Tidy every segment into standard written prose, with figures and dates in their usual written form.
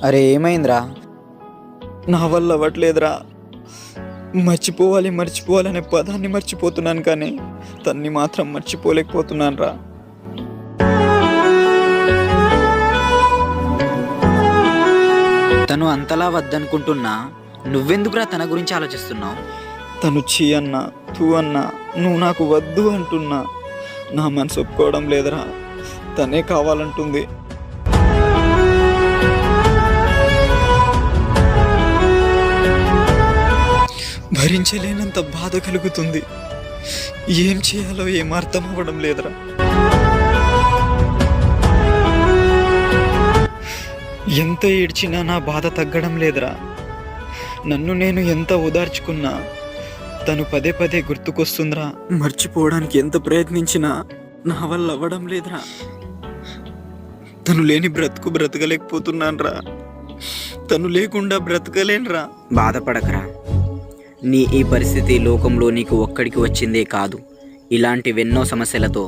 అరే ఏమైందిరా? నా వల్ల అవ్వట్లేదురా. మర్చిపోవాలనే పదాన్ని మర్చిపోతున్నాను, కానీ తన్ని మాత్రం మర్చిపోలేకపోతున్నాను రా. తను అంతలా వద్దనుకుంటున్నా నువ్వెందుకురా తన గురించి ఆలోచిస్తున్నావు? తను చీ అన్నా తూ అన్నా నువ్వు నాకు వద్దు అంటున్నా నా మనసు ఒప్పుకోవడం లేదురా. తనే కావాలంటుంది. భరించలేనంత బాధ కలుగుతుంది. ఏం చేయాలో ఏం అర్థం అవ్వడం లేదురా. ఎంత ఏడ్చినా నా బాధ తగ్గడం లేదురా. నన్ను నేను ఎంత ఓదార్చుకున్నా తను పదే పదే గుర్తుకొస్తుందిరా. మర్చిపోవడానికి ఎంత ప్రయత్నించినా నా వల్ల అవ్వడం లేదురా. తను లేని బ్రతకలేకపోతున్నానురా. తను లేకుండా బ్రతకలేనురా. బాధపడకరా. నీ ఈ పరిస్థితి లోకంలో నీకు ఒక్కడికి వచ్చిందే కాదు. ఇలాంటివెన్నో సమస్యలతో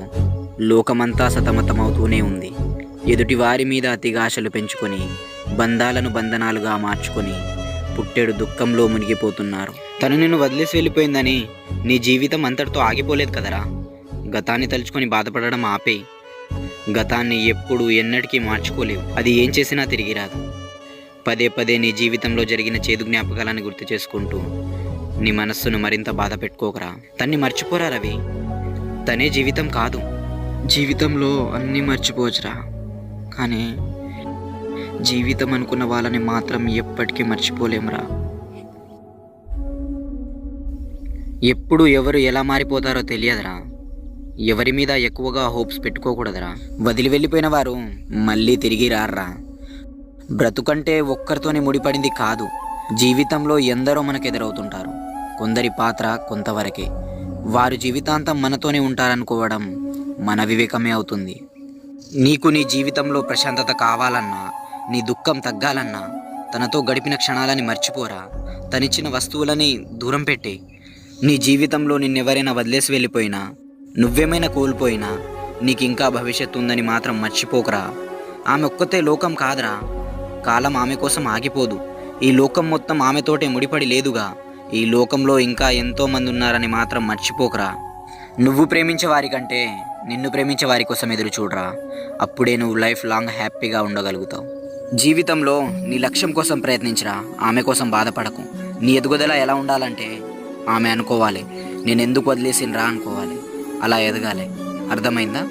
లోకమంతా సతమతమవుతూనే ఉంది. ఎదుటి వారి మీద అతిగాశలు పెంచుకొని బంధాలను బంధనాలుగా మార్చుకొని పుట్టెడు దుఃఖంలో మునిగిపోతున్నారు. తను నిన్ను వదిలేసి వెళ్ళిపోయిందని నీ జీవితం అంతటితో ఆగిపోలేదు కదరా. గతాన్ని తలుచుకొని బాధపడడం ఆపే. గతాన్ని ఎప్పుడు ఎన్నటికీ మార్చుకోలేవు. అది ఏం చేసినా తిరిగి రాదు. పదే పదే నీ జీవితంలో జరిగిన చేదు జ్ఞాపకాలను గుర్తు చేసుకుంటూ నీ మనస్సును మరింత బాధ పెట్టుకోకరా. తన్ని మర్చిపోరా రవి. తనే జీవితం కాదు. జీవితంలో అన్నీ మర్చిపోవచ్చురా, కానీ జీవితం అనుకున్న వాళ్ళని మాత్రం ఎప్పటికీ మర్చిపోలేమురా. ఎప్పుడు ఎవరు ఎలా మారిపోతారో తెలియదురా. ఎవరి మీద ఎక్కువగా హోప్స్ పెట్టుకోకూడదురా. వదిలి వెళ్ళిపోయిన వారు మళ్ళీ తిరిగి రారా. బ్రతుకంటే ఒక్కరితోనే ముడిపడింది కాదు. జీవితంలో ఎందరో మనకు ఎదురవుతుంటారు. కొందరి పాత్ర కొంతవరకే. వారు జీవితాంతం మనతోనే ఉంటారనుకోవడం మన వివేకమే అవుతుంది. నీకు నీ జీవితంలో ప్రశాంతత కావాలన్నా, నీ దుఃఖం తగ్గాలన్నా తనతో గడిపిన క్షణాలని మర్చిపోరా. తనిచ్చిన వస్తువులని దూరం పెట్టే. నీ జీవితంలో నిన్నెవరైనా వదిలేసి వెళ్ళిపోయినా, నువ్వేమైనా కోల్పోయినా నీకు ఇంకా భవిష్యత్తు ఉందని మాత్రం మర్చిపోకరా. ఆమె ఒక్కతే లోకం కాదురా. కాలం ఆమె కోసం ఆగిపోదు. ఈ లోకం మొత్తం ఆమెతోటే ముడిపడి లేదుగా. ఈ లోకంలో ఇంకా ఎంతోమంది ఉన్నారని మాత్రం మర్చిపోకరా. నువ్వు ప్రేమించే వారి కంటే నిన్ను ప్రేమించే వారి కోసం ఎదురు చూడరా. అప్పుడే నువ్వు లైఫ్ లాంగ్ హ్యాపీగా ఉండగలుగుతావు. జీవితంలో నీ లక్ష్యం కోసం ప్రయత్నించరా. ఆమె కోసం బాధపడకు. నీ ఎదుగుదల ఎలా ఉండాలంటే ఆమె అనుకోవాలి, నేను ఎందుకు వదిలేసినరా అనుకోవాలి. అలా ఎదగాలి. అర్థమైందా?